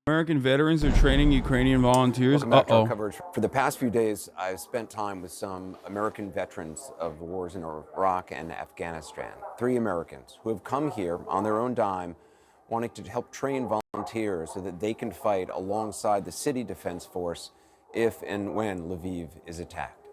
American veterans are training Ukrainian volunteers. Welcome back to our coverage. For the past few days, I've spent time with some American veterans of the wars in Iraq and Afghanistan. 3 Americans who have come here on their own dime, wanting to help train volunteers so that they can fight alongside the city defense force if and when Lviv is attacked.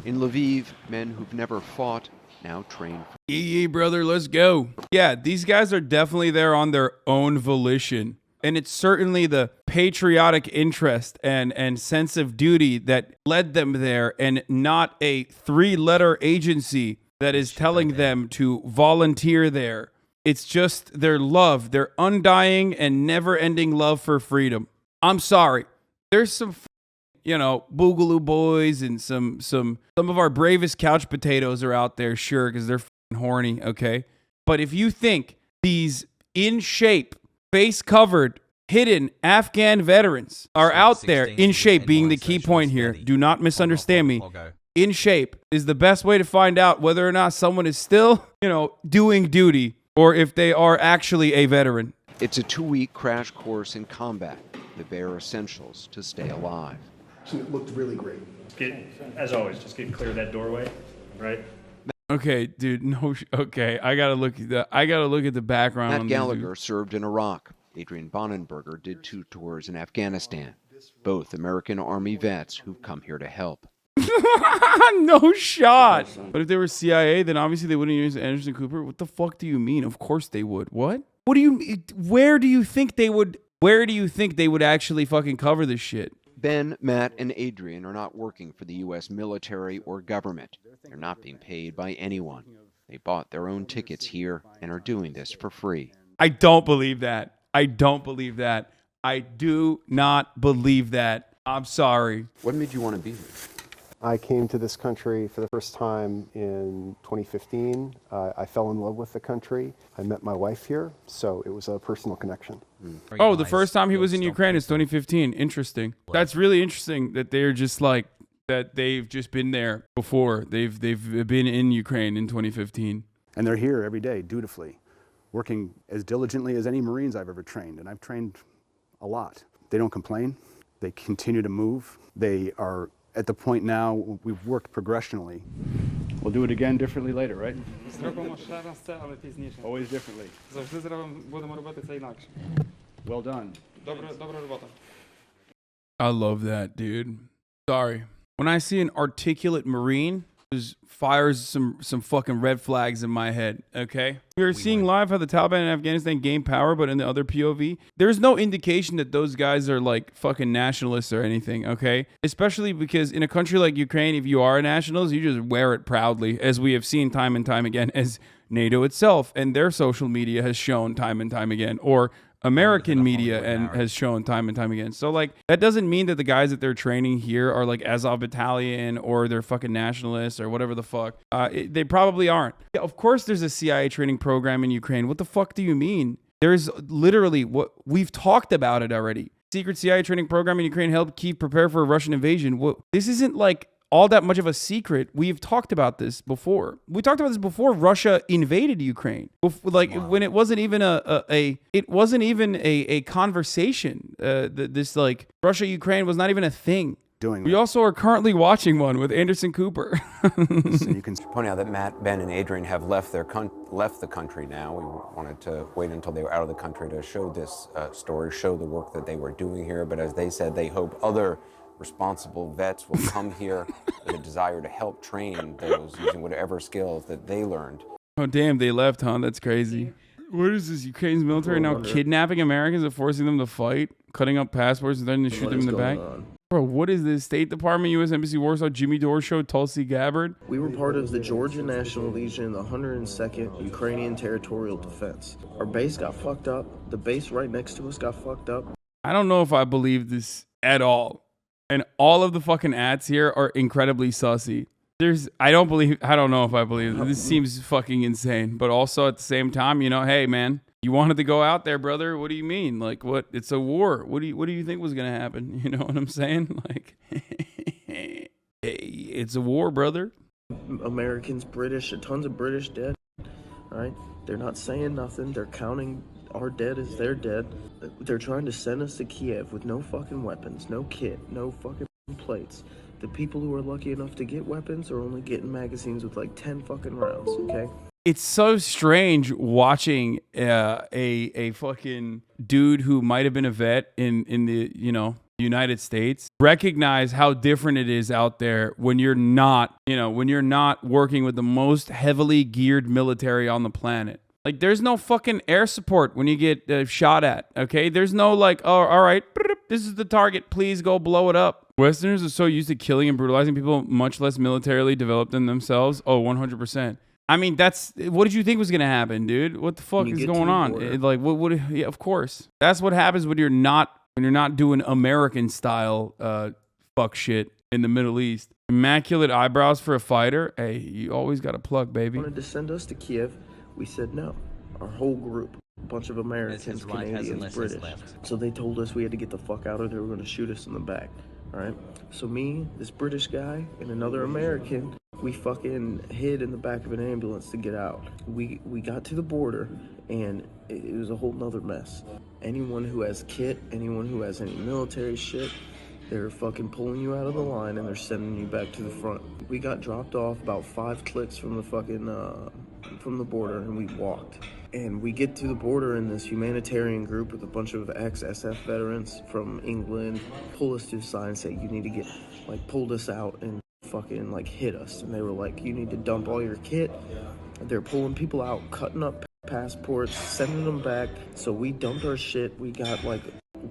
In Lviv, men who've never fought now train. Yeah, brother, let's go. Yeah, these guys are definitely there on their own volition. And it's certainly the patriotic interest and sense of duty that led them there, and not a 3-letter agency that is telling them to volunteer there. It's just their love, their undying and never-ending love for freedom. I'm sorry. There's some, Boogaloo boys and some of our bravest couch potatoes are out there, sure, because they're horny, okay? But if you think these in shape, face covered, hidden Afghan veterans are out there in shape, being the key point here, do not misunderstand me. In shape is the best way to find out whether or not someone is still, doing duty, or if they are actually a veteran. It's a 2-week crash course in combat, the bare essentials to stay alive. It looked really great. As always, just get clear of that doorway, right? Okay, dude. Okay, I gotta look at the background. Matt Gallagher served in Iraq. Adrian Bonenberger did 2 tours in Afghanistan. Both American Army vets who've come here to help. No shot. But if they were CIA, then obviously they wouldn't use Anderson Cooper. What the fuck do you mean? Of course they would. What? What do you? Where do you think they would? Where do you think they would actually fucking cover this shit? Ben, Matt, and Adrian are not working for the U.S. military or government. They're not being paid by anyone. They bought their own tickets here and are doing this for free. I don't believe that. I don't believe that. I do not believe that. I'm sorry. What made you want to be here? I came to this country for the first time in 2015. I fell in love with the country. I met my wife here, so it was a personal connection. Oh, the first time he was in Ukraine is 2015. Interesting. That's really interesting that they're just like that. They've just been there before. They've been in Ukraine in 2015. And they're here every day, dutifully, working as diligently as any Marines I've ever trained. And I've trained a lot. They don't complain. They continue to move. They are at the point now, we've worked progressionally. We'll do it again differently later, right? Always differently. Well done. I love that, dude. Sorry. When I see an articulate Marine, just fires some fucking red flags in my head, okay? We are seeing live how the Taliban in Afghanistan gain power, but in the other POV, there's no indication that those guys are like fucking nationalists or anything, okay? Especially because in a country like Ukraine, if you are a nationalist, you just wear it proudly, as we have seen time and time again, as NATO itself and their social media has shown time and time again, or American media and has shown time and time again. So like that doesn't mean that the guys that they're training here are like Azov Battalion or they're fucking nationalists or whatever the fuck. They probably aren't. Yeah, of course there's a CIA training program in Ukraine. What the fuck do you mean? There's literally what we've talked about it already. Secret CIA training program in Ukraine helped Kyiv prepare for a Russian invasion. This isn't like all that much of a secret. We've talked about this before. We talked about this before Russia invaded Ukraine. When it wasn't even a conversation. This like Russia Ukraine was not even a thing. We also are currently watching one with Anderson Cooper. So you can point out that Matt, Ben, and Adrian have left the country now. We wanted to wait until they were out of the country to show this story, show the work that they were doing here. But as they said, they hope other responsible vets will come here with a desire to help train those using whatever skills that they learned. Oh, damn, they left, huh? That's crazy. What is this? Ukraine's military now kidnapping Americans and forcing them to fight, cutting up passports and then to shoot them in the back? Bro, what is this? State Department, U.S. Embassy, Warsaw, Jimmy Dore Show, Tulsi Gabbard? We were part of the Georgia National Legion, the 102nd Ukrainian Territorial Defense. Our base got fucked up. The base right next to us got fucked up. I don't know if I believe this at all. And all of the fucking ads here are incredibly sussy. I don't know if I believe it. This seems fucking insane. But also at the same time, hey man, you wanted to go out there, brother. What do you mean? Like what? It's a war. What do you think was gonna happen? You know what I'm saying? Like hey, it's a war, brother. Americans, British, tons of British dead. All right. They're not saying nothing. They're counting Our dead is their dead. They're trying to send us to Kiev with no fucking weapons, no kit, no fucking plates. The people who are lucky enough to get weapons are only getting magazines with like 10 fucking rounds, okay? It's so strange watching a fucking dude who might have been a vet in the, you know, United States recognize how different it is out there when you're not, you know, when you're not working with the most heavily geared military on the planet. Like, there's no fucking air support when you get shot at, okay? There's no like, oh, all right, this is the target, please go blow it up. Westerners are so used to killing and brutalizing people much less militarily developed than themselves. Oh, 100%. I mean, what did you think was going to happen, dude? What the fuck is going on? Yeah, of course. That's what happens when you're not doing American style fuck shit in the Middle East. Immaculate eyebrows for a fighter. Hey, you always got a plug, baby. Wanted to send us to Kiev. We said no. Our whole group, a bunch of Americans, Canadians, British. So they told us we had to get the fuck out or they were going to shoot us in the back. All right. So me, this British guy, and another American, we fucking hid in the back of an ambulance to get out. We got to the border, and it was a whole nother mess. Anyone who has kit, anyone who has any military shit, they're fucking pulling you out of the line and they're sending you back to the front. We got dropped off about 5 clicks from the fucking from the border, and we walked. And we get to the border, and this humanitarian group with a bunch of ex-SF veterans from England pull us to the side and say, you need to get, like, pulled us out and fucking, like, hit us. And they were like, you need to dump all your kit. They're pulling people out, cutting up passports, sending them back. So we dumped our shit. We got, like,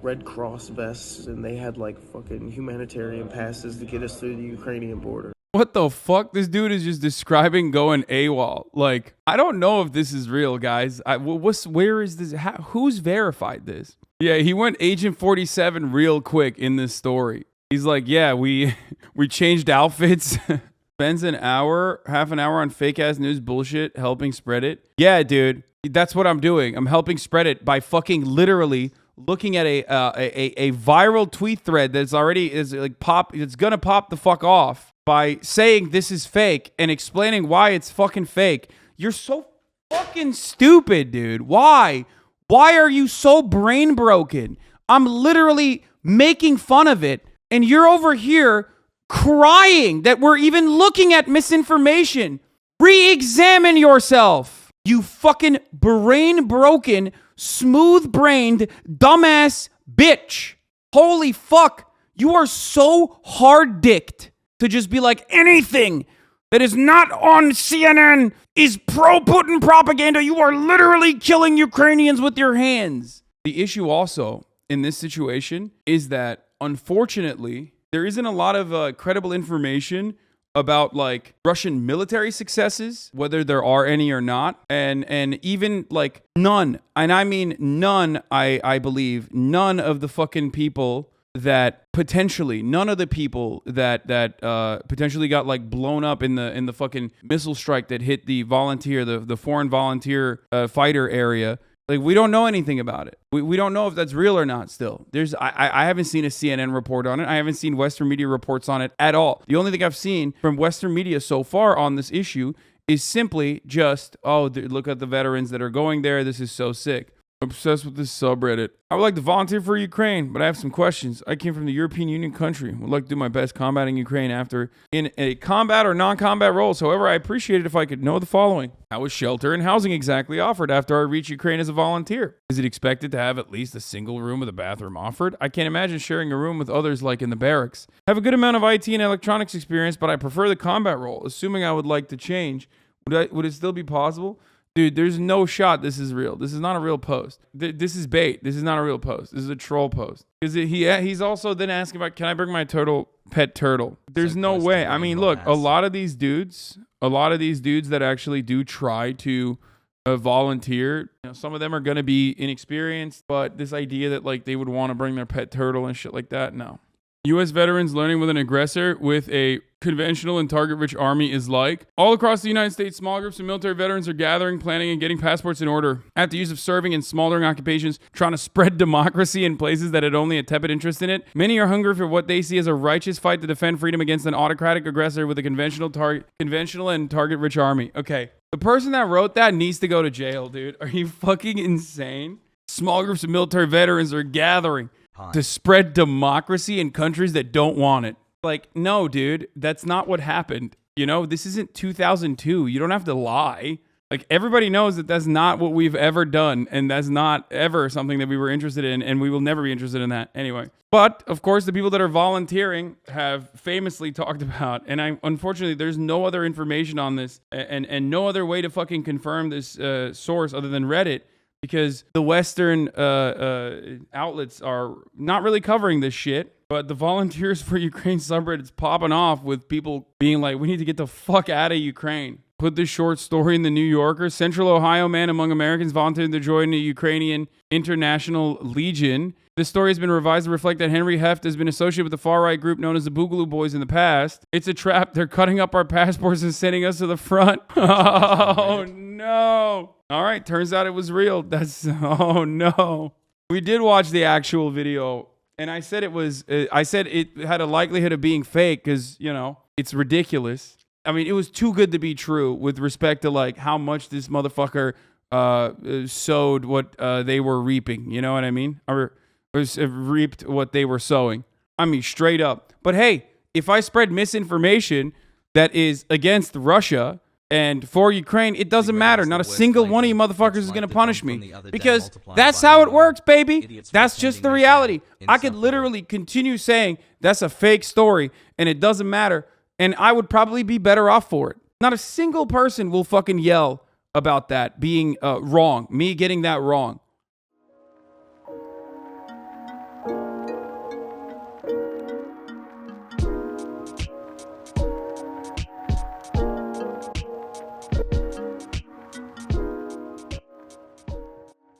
Red Cross vests, and they had, like, fucking humanitarian passes to get us through the Ukrainian border. What the fuck? This dude is just describing going AWOL. Like, I don't know if this is real, guys. Where is this? Who's verified this? Yeah, he went Agent 47 real quick in this story. He's like, yeah, we changed outfits. Spends half an hour on fake ass news bullshit, helping spread it. Yeah, dude, that's what I'm doing. I'm helping spread it by fucking literally looking at a viral tweet thread that's already it's gonna pop the fuck off by saying this is fake and explaining why it's fucking fake. You're so fucking stupid, dude. Why? Why are you so brain broken? I'm literally making fun of it, and you're over here crying that we're even looking at misinformation. Re-examine yourself, you fucking brain broken, smooth brained, dumbass bitch. Holy fuck. You are so hard-dicked to just be like, anything that is not on CNN is pro-Putin propaganda. You are literally killing Ukrainians with your hands. The issue also in this situation is that, unfortunately, there isn't a lot of credible information about like Russian military successes, whether there are any or not, and even like none, and I mean none, I believe, none of the fucking people that potentially potentially got like blown up in the fucking missile strike that hit the foreign volunteer fighter area. Like, we don't know anything about it. We don't know if that's real or not still. I haven't seen a CNN report on it. I haven't seen Western media reports on it at all. The only thing I've seen from Western media so far on this issue is simply just, oh, look at the veterans that are going there. This is so sick. Obsessed with this subreddit. I would like to volunteer for Ukraine, but I have some questions. I came from the European Union country. Would like to do my best combating Ukraine after in a combat or non-combat roles. However, I appreciate it if I could know the following. How is shelter and housing exactly offered after I reach Ukraine as a volunteer? Is it expected to have at least a single room with a bathroom offered? I can't imagine sharing a room with others like in the barracks. I have a good amount of IT and electronics experience, but I prefer the combat role. Assuming I would like to change, would it still be possible? Dude, there's no shot this is real. This is not a real post. This is bait. This is not a real post. This is a troll post. He's also then asking about, can I bring my pet turtle? There's no way. I mean, look, a lot of these dudes that actually do try to volunteer, you know, some of them are going to be inexperienced, but this idea that like they would want to bring their pet turtle and shit like that, no. U.S. veterans learning with an aggressor with a conventional and target-rich army is like. All across the United States, small groups of military veterans are gathering, planning, and getting passports in order at the use of serving in smoldering occupations, trying to spread democracy in places that had only a tepid interest in it. Many are hungry for what they see as a righteous fight to defend freedom against an autocratic aggressor with a conventional and target-rich army. Okay, the person that wrote that needs to go to jail, dude. Are you fucking insane? Small groups of military veterans are gathering to spread democracy in countries that don't want it. Like, no, dude, that's not what happened. You know, this isn't 2002. You don't have to lie. Like, everybody knows that that's not what we've ever done, and that's not ever something that we were interested in, and we will never be interested in that anyway. But, of course, the people that are volunteering have famously talked about, and unfortunately, there's no other information on this, and no other way to fucking confirm this source other than Reddit, because the Western outlets are not really covering this shit. But the Volunteers for Ukraine subreddit's popping off with people being like, we need to get the fuck out of Ukraine. Put this short story in the New Yorker. Central Ohio man among Americans volunteered to join the Ukrainian International Legion. This story has been revised to reflect that Henry Heft has been associated with the far-right group known as the Boogaloo Boys in the past. It's a trap. They're cutting up our passports and sending us to the front. Oh, no. All right, turns out it was real. Oh, no. We did watch the actual video. And I said it had a likelihood of being fake because, you know, it's ridiculous. I mean, it was too good to be true with respect to like how much this motherfucker sowed what they were reaping. You know what I mean? Or reaped what they were sowing. I mean, straight up. But hey, if I spread misinformation that is against Russia and for Ukraine, it doesn't matter. Not a single one of you motherfuckers is going to punish me because that's how it works, baby. That's just the reality. I could literally continue saying that's a fake story and it doesn't matter. And I would probably be better off for it. Not a single person will fucking yell about that being wrong, me getting that wrong.